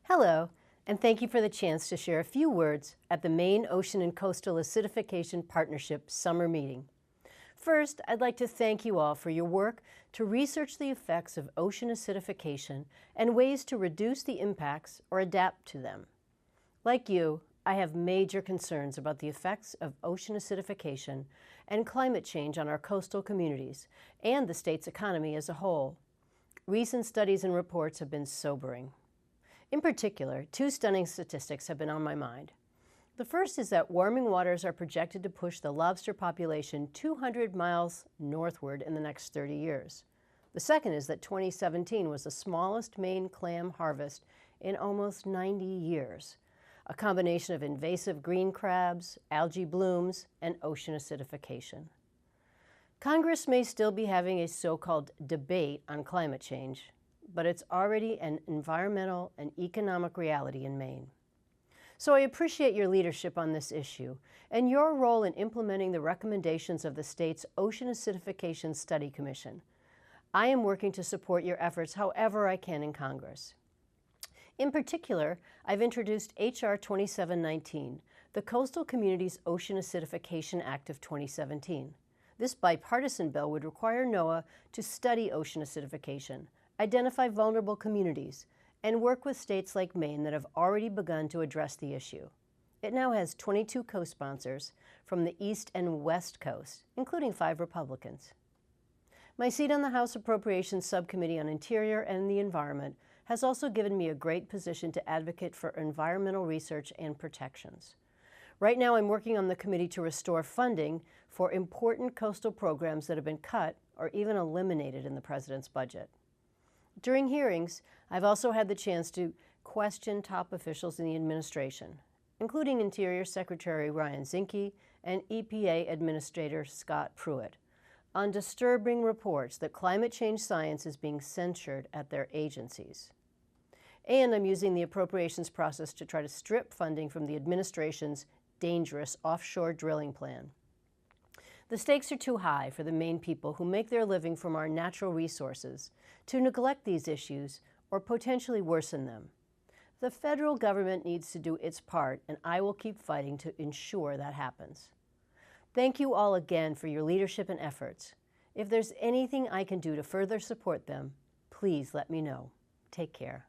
Hello, and thank you for the chance to share a few words at the Maine Ocean and Coastal Acidification Partnership Summer Meeting. First, I'd like to thank you all for your work to research the effects of ocean acidification and ways to reduce the impacts or adapt to them. Like you, I have major concerns about the effects of ocean acidification and climate change on our coastal communities and the state's economy as a whole. Recent studies and reports have been sobering. In particular, two stunning statistics have been on my mind. The first is that warming waters are projected to push the lobster population 200 miles northward in the next 30 years. The second is that 2017 was the smallest Maine clam harvest in almost 90 years, a combination of invasive green crabs, algae blooms, and ocean acidification. Congress may still be having a so-called debate on climate change, but it's already an environmental and economic reality in Maine. So I appreciate your leadership on this issue and your role in implementing the recommendations of the state's Ocean Acidification Study Commission. I am working to support your efforts however I can in Congress. In particular, I've introduced H.R. 2719, the Coastal Communities Ocean Acidification Act of 2017. This bipartisan bill would require NOAA to study ocean acidification, identify vulnerable communities, and work with states like Maine that have already begun to address the issue. It now has 22 co-sponsors from the East and West Coast, including 5 Republicans. My seat on the House Appropriations Subcommittee on Interior and the Environment has also given me a great position to advocate for environmental research and protections. Right now, I'm working on the committee to restore funding for important coastal programs that have been cut or even eliminated in the President's budget. During hearings, I've also had the chance to question top officials in the administration, including Interior Secretary Ryan Zinke and EPA Administrator Scott Pruitt, on disturbing reports that climate change science is being censured at their agencies. And I'm using the appropriations process to try to strip funding from the administration's dangerous offshore drilling plan. The stakes are too high for the Maine people who make their living from our natural resources to neglect these issues or potentially worsen them. The federal government needs to do its part, and I will keep fighting to ensure that happens. Thank you all again for your leadership and efforts. If there's anything I can do to further support them, please let me know. Take care.